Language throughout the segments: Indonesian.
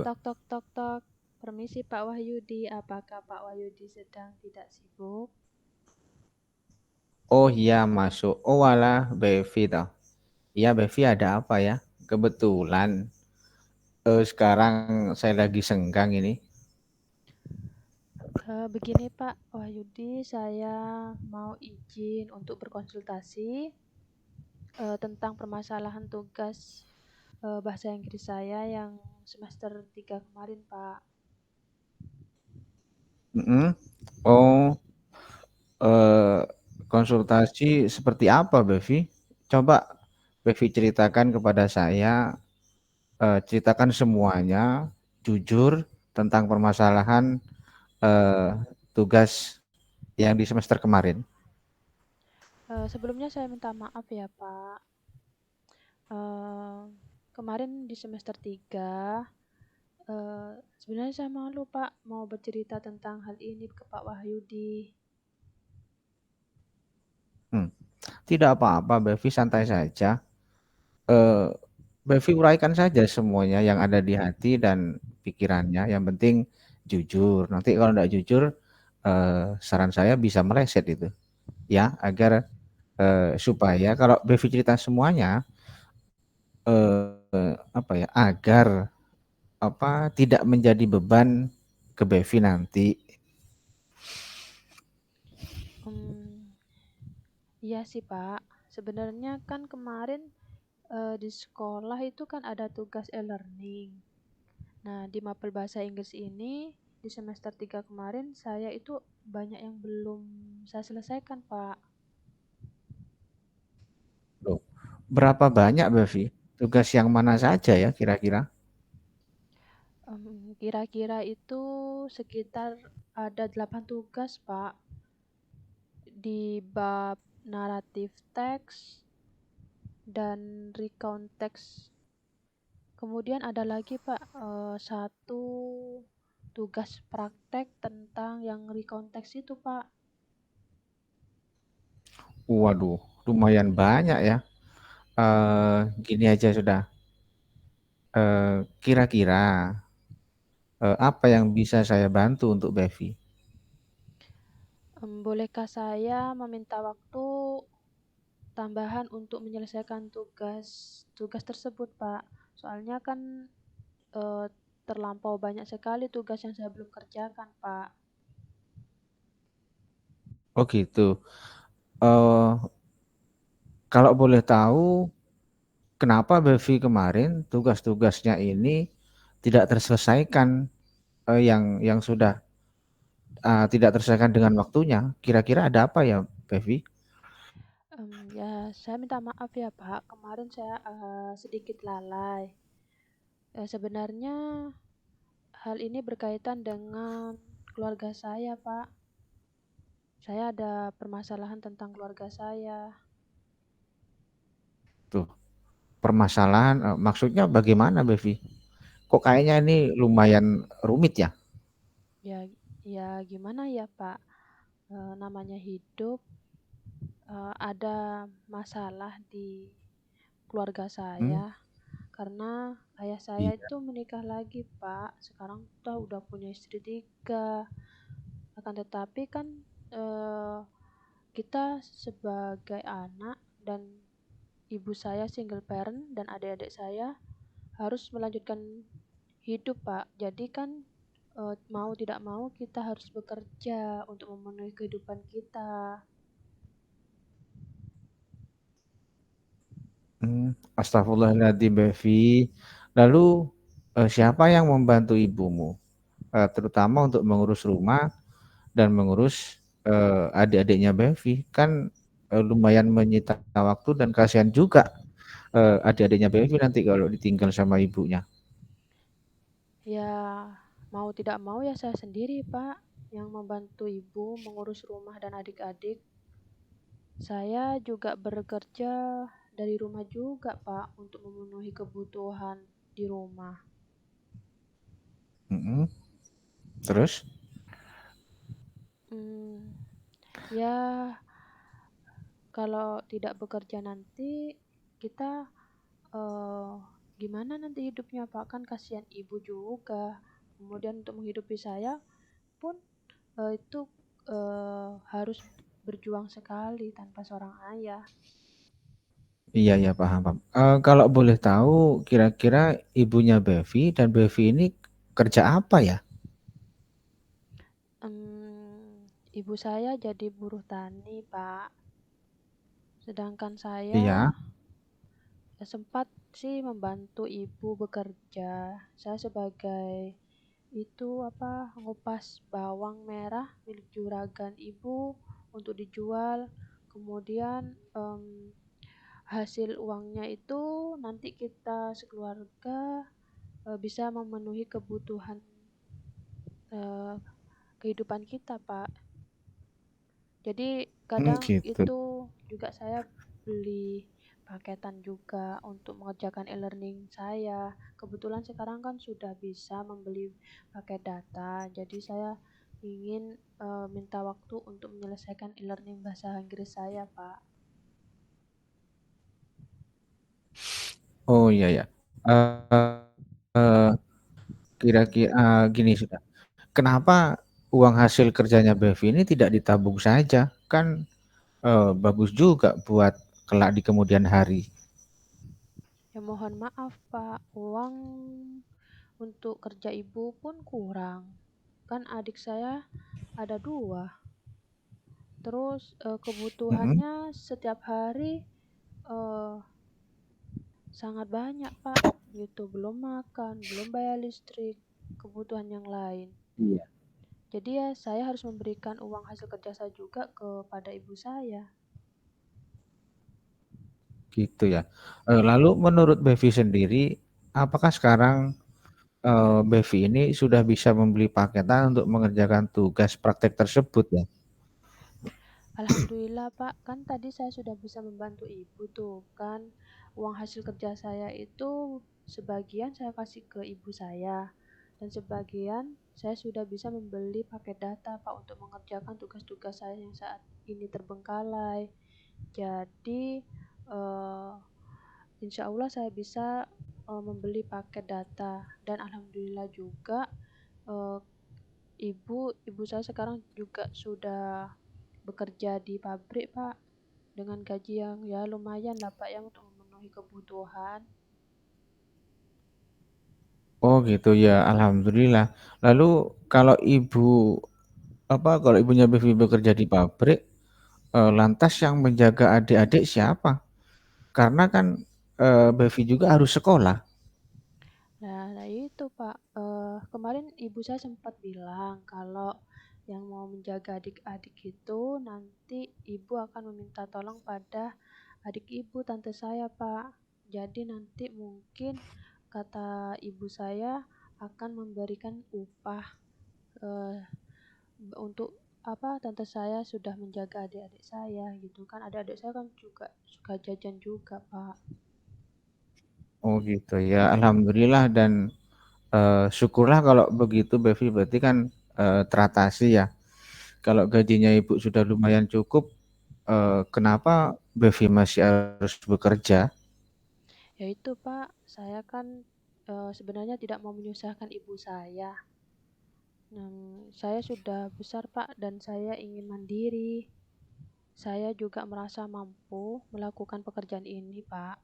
Tok tok tok tok. Permisi Pak Wahyudi, apakah Pak Wahyudi sedang tidak sibuk? Oh iya masuk. Oh walah Bevi toh. Iya Bevi ada apa ya? Kebetulan sekarang saya lagi senggang ini. Begini Pak Wahyudi, saya mau izin untuk berkonsultasi tentang permasalahan tugas bahasa Inggris saya yang semester 3 kemarin Pak. Mm-mm. Oh eh, konsultasi seperti apa Bevi? Coba Bevi ceritakan kepada saya, ceritakan semuanya, jujur tentang permasalahan eh, tugas yang di semester kemarin. Sebelumnya saya minta maaf ya Pak. Eh, Kemarin di semester 3, sebenarnya saya malu Pak mau bercerita tentang hal ini ke Pak Wahyudi. Hmm. Tidak apa-apa Bevi, santai saja. Eh, Bevi uraikan saja semuanya yang ada di hati dan pikirannya. Yang penting jujur. Nanti kalau tidak jujur, saran saya bisa meleset itu, ya, agar supaya kalau Bevi cerita semuanya, apa ya, agar apa tidak menjadi beban ke Bevi nanti. Hmm, iya sih Pak. Sebenarnya kan kemarin di sekolah itu kan ada tugas e-learning. Nah, di mapel bahasa Inggris ini di semester 3 kemarin saya itu banyak yang belum saya selesaikan, Pak. Loh, berapa banyak Bevi? Tugas yang mana saja ya kira-kira? Kira-kira itu sekitar ada 8 tugas, Pak, di bab naratif teks dan recount teks. Kemudian ada lagi, Pak, satu tugas praktek tentang yang recount teks itu, Pak. Waduh, lumayan banyak ya. Gini aja sudah. Kira-kira apa yang bisa saya bantu untuk Bevi? Bolehkah saya meminta waktu tambahan untuk menyelesaikan tugas tugas tersebut, Pak? Soalnya kan eh, terlampau banyak sekali tugas yang saya belum kerjakan, Pak. Oh gitu. Eh, Kalau boleh tahu, kenapa Bevi kemarin tugas-tugasnya ini tidak terselesaikan, yang sudah tidak terselesaikan dengan waktunya? Kira-kira ada apa ya, Bevi? Ya, saya minta maaf ya, Pak. Kemarin saya sedikit lalai. Sebenarnya hal ini berkaitan dengan keluarga saya, Pak. Saya ada permasalahan tentang keluarga saya. Tuh, permasalahan, maksudnya bagaimana, Bevi? Kok kayaknya ini lumayan rumit ya? Ya, ya gimana ya, Pak? Namanya hidup, ada masalah di keluarga Hmm? saya karena ayah saya Iya. itu menikah lagi, Pak. Sekarang kita udah punya istri tiga. Akan tetapi kan eh, kita sebagai anak dan ibu saya single parent dan adik-adik saya harus melanjutkan hidup, Pak. Jadi kan mau tidak mau kita harus bekerja untuk memenuhi kehidupan kita. Astagfirullahaladzim, Bevi. Lalu siapa yang membantu ibumu? Terutama untuk mengurus rumah dan mengurus adik-adiknya Bevi. Kan lumayan menyita waktu dan kasihan juga adik-adiknya Bevi nanti kalau ditinggal sama ibunya. Ya, mau tidak mau ya saya sendiri, Pak, yang membantu ibu mengurus rumah dan adik-adik. Saya juga bekerja dari rumah juga, Pak, untuk memenuhi kebutuhan di rumah. Mm-mm. Terus? Hmm, ya, kalau tidak bekerja nanti kita eh, gimana nanti hidupnya Pak, kan kasihan ibu juga. Kemudian untuk menghidupi saya pun itu harus berjuang sekali tanpa seorang ayah. Iya ya, paham paham. Kalau boleh tahu kira-kira ibunya Bevi dan Bevi ini kerja apa ya? Ibu saya jadi buruh tani, Pak. Sedangkan saya Iya, sempat sih membantu ibu bekerja. Saya sebagai itu apa ngupas bawang merah milik juragan ibu untuk dijual. Kemudian hasil uangnya itu nanti kita sekeluarga bisa memenuhi kebutuhan eh, kehidupan kita, Pak. Jadi kadang gitu. itu juga saya beli paketan juga untuk mengerjakan e-learning saya. Kebetulan sekarang kan sudah bisa membeli paket data, jadi saya ingin minta waktu untuk menyelesaikan e-learning bahasa Inggris saya, Pak. Oh iya ya. Eh, Kira-kira gini sudah. Kenapa uang hasil kerjanya Bevi ini tidak ditabung saja? Kan bagus juga buat kelak di kemudian hari. Ya mohon maaf, Pak, uang untuk kerja ibu pun kurang. Kan adik saya ada dua. Terus Mm-mm. kebutuhannya setiap hari eh, sangat banyak, Pak. Gitu, belum makan, belum bayar listrik, kebutuhan yang lain. Iya. Jadi ya saya harus memberikan uang hasil kerja saya juga kepada ibu saya. Gitu ya. Lalu menurut Bevi sendiri, apakah sekarang Bevi ini sudah bisa membeli paketan untuk mengerjakan tugas praktek tersebut ya? Alhamdulillah, Pak, kan tadi saya sudah bisa membantu ibu tuh kan. Uang hasil kerja saya itu sebagian saya kasih ke ibu saya dan sebagian saya sudah bisa membeli paket data, Pak, untuk mengerjakan tugas-tugas saya yang saat ini terbengkalai. Jadi eh, insya Allah saya bisa membeli paket data dan alhamdulillah juga eh, ibu saya sekarang juga sudah bekerja di pabrik, Pak, dengan gaji yang ya lumayan lah, Pak, yang untuk memenuhi kebutuhan. Oh gitu ya, alhamdulillah. Lalu kalau kalau ibunya Bevi bekerja di pabrik, lantas yang menjaga adik-adik siapa? Karena kan Bevi juga harus sekolah. Nah itu, Pak, kemarin ibu saya sempat bilang kalau yang mau menjaga adik-adik itu nanti ibu akan meminta tolong pada adik ibu, tante saya, Pak. Jadi nanti mungkin kata ibu saya akan memberikan upah eh, untuk apa tante saya sudah menjaga adik-adik saya gitu kan. Adik-adik saya kan juga suka jajan juga, Pak. Oh gitu ya, alhamdulillah dan syukurlah kalau begitu Bevi berarti kan teratasi ya. Kalau gajinya ibu sudah lumayan cukup, kenapa Bevi masih harus bekerja? Ya itu, Pak, saya kan sebenarnya tidak mau menyusahkan ibu saya. Saya sudah besar, Pak, dan saya ingin mandiri. Saya juga merasa mampu melakukan pekerjaan ini, Pak,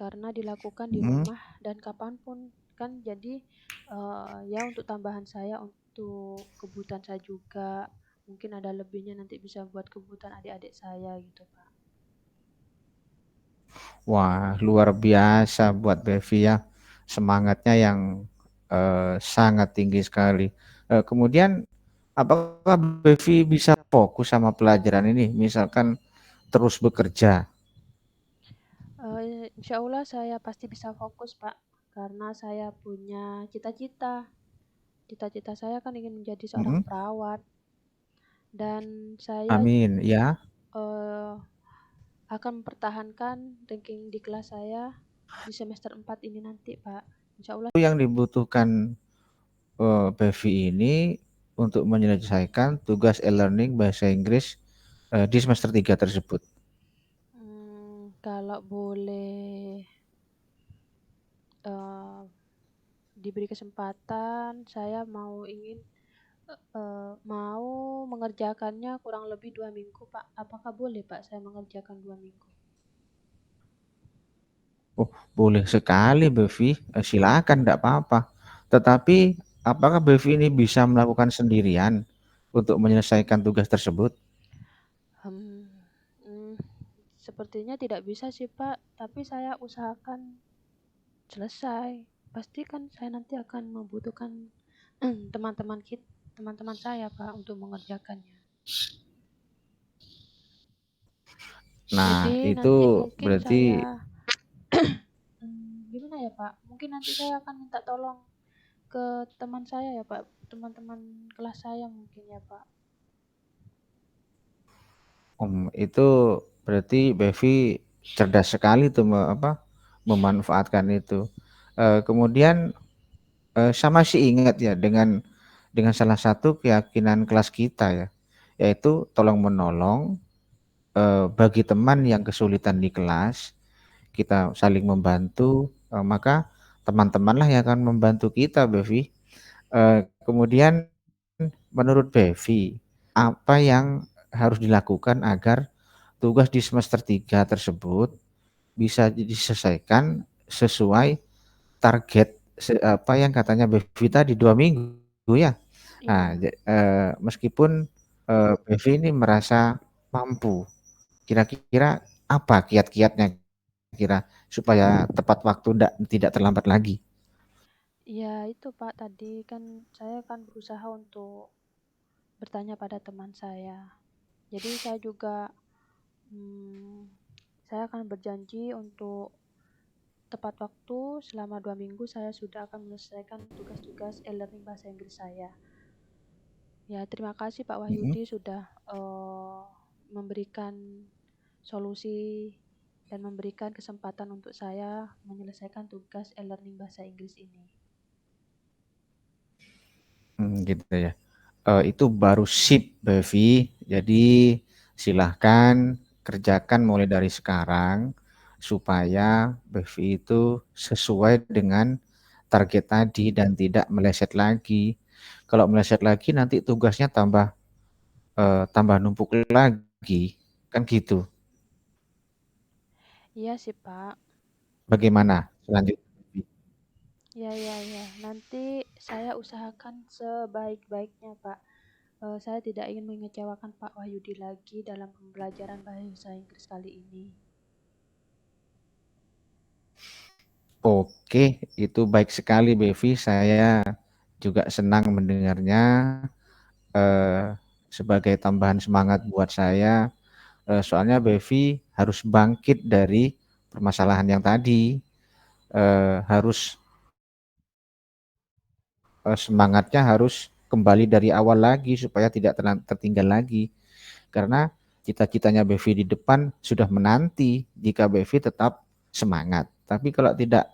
karena dilakukan di Hmm. rumah dan kapanpun kan. Jadi ya untuk tambahan saya untuk kebutuhan saya juga. Mungkin ada lebihnya nanti bisa buat kebutuhan adik-adik saya gitu, Pak. Wah, luar biasa buat Bevi ya. Semangatnya yang sangat tinggi sekali. Kemudian, apakah Bevi bisa fokus sama pelajaran ini? Misalkan terus bekerja. Insya Allah saya pasti bisa fokus, Pak, karena saya punya cita-cita. Cita-cita saya kan ingin menjadi seorang Mm-mm. perawat dan saya Amin. Ya, eh, akan mempertahankan ranking di kelas saya di semester 4 ini nanti, Pak. Insya Allah. itu yang dibutuhkan Bevi ini untuk menyelesaikan tugas e-learning bahasa Inggris di semester 3 tersebut. Kalau boleh eee, diberi kesempatan, saya mau mengerjakannya kurang lebih 2 minggu, Pak. Apakah boleh, Pak, saya mengerjakan 2 minggu? Oh, boleh sekali Bevi, silakan ndak apa-apa. Tetapi apakah Bevi ini bisa melakukan sendirian untuk menyelesaikan tugas tersebut? Hmm, mmm, sepertinya tidak bisa sih, Pak, tapi saya usahakan selesai. Pasti kan saya nanti akan membutuhkan teman-teman saya, Pak, untuk mengerjakannya. Nah, Jadi itu nanti mungkin berarti saya gimana ya, Pak, mungkin nanti saya akan minta tolong ke teman saya ya, Pak, teman-teman kelas saya mungkin ya, Pak. itu berarti Bevi cerdas sekali tuh memanfaatkan itu. Kemudian saya masih ingat ya dengan salah satu keyakinan kelas kita ya, yaitu tolong menolong bagi teman yang kesulitan di kelas, kita saling membantu, maka teman-temanlah yang akan membantu kita, Bevi. Kemudian menurut Bevi, apa yang harus dilakukan agar tugas di semester 3 tersebut bisa diselesaikan sesuai target apa yang katanya Bevi tadi 2 minggu ya. Nah, Iya. meskipun Bevi ini merasa mampu, kira-kira apa kiat-kiatnya kira supaya tepat waktu tidak terlambat lagi? Iya itu, Pak, tadi kan saya kan berusaha untuk bertanya pada teman saya. Jadi saya juga hmm, saya akan berjanji untuk tepat waktu selama 2 minggu saya sudah akan menyelesaikan tugas-tugas e-learning bahasa Inggris saya. Ya, terima kasih Pak Mhm. Wahyudi sudah memberikan solusi dan memberikan kesempatan untuk saya menyelesaikan tugas e-learning bahasa Inggris ini. Gitu ya. Itu baru sip, Bevi. Jadi silahkan kerjakan mulai dari sekarang supaya Bevi itu sesuai dengan target tadi dan tidak meleset lagi. Kalau meleset lagi nanti tugasnya tambah numpuk lagi, kan gitu. Iya sih Pak. Bagaimana selanjutnya? Ya, ya, ya. Nanti saya usahakan sebaik-baiknya Pak. Saya tidak ingin mengecewakan Pak Wahyudi lagi dalam pembelajaran bahasa Inggris kali ini. Oke, itu baik sekali Bevi. Saya juga senang mendengarnya. Eh, Sebagai tambahan semangat buat saya, soalnya Bevi harus bangkit dari permasalahan yang tadi. Harus semangatnya harus kembali dari awal lagi supaya tidak tertinggal lagi. Karena cita-citanya Bevi di depan sudah menanti jika Bevi tetap semangat. Tapi kalau tidak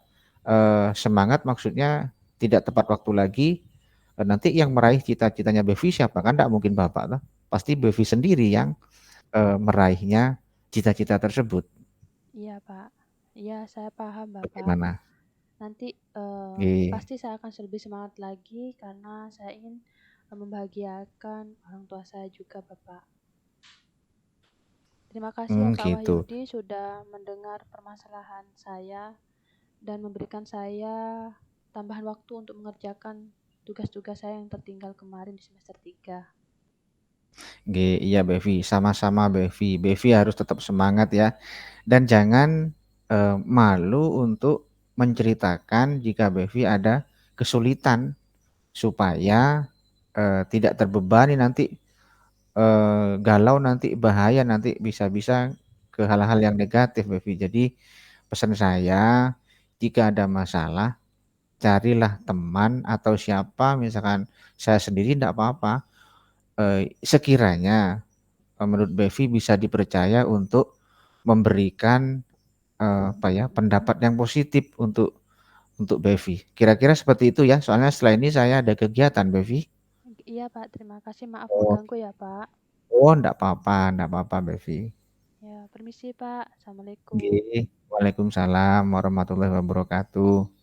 semangat maksudnya tidak tepat waktu lagi, nanti yang meraih cita-citanya Bevi siapa? Kan tidak mungkin Bapak. Toh. Pasti Bevi sendiri yang meraihnya cita-cita tersebut. Iya Pak. Iya, saya paham Bapak. Bagaimana? Nanti Oke. pasti saya akan lebih semangat lagi karena saya ingin membahagiakan orang tua saya juga Bapak. Terima kasih ya Pak Gitu. Wahyudi sudah mendengar permasalahan saya dan memberikan saya tambahan waktu untuk mengerjakan tugas-tugas saya yang tertinggal kemarin di semester 3. Iya Bevi, sama-sama Bevi. Bevi harus tetap semangat ya. Dan jangan malu untuk menceritakan jika Bevi ada kesulitan supaya tidak terbebani nanti galau nanti bahaya nanti bisa-bisa ke hal-hal yang negatif Bevi. Jadi pesan saya jika ada masalah carilah teman atau siapa misalkan saya sendiri tidak apa-apa sekiranya menurut Bevi bisa dipercaya untuk memberikan apa ya pendapat yang positif untuk Bevi. Kira-kira seperti itu ya. Soalnya setelah ini saya ada kegiatan Bevi. Iya Pak, terima kasih. Maaf Oh, mengganggu ya Pak. oh enggak apa-apa Bevi. Ya, permisi Pak. Assalamualaikum. Oke. Waalaikumsalam warahmatullahi wabarakatuh.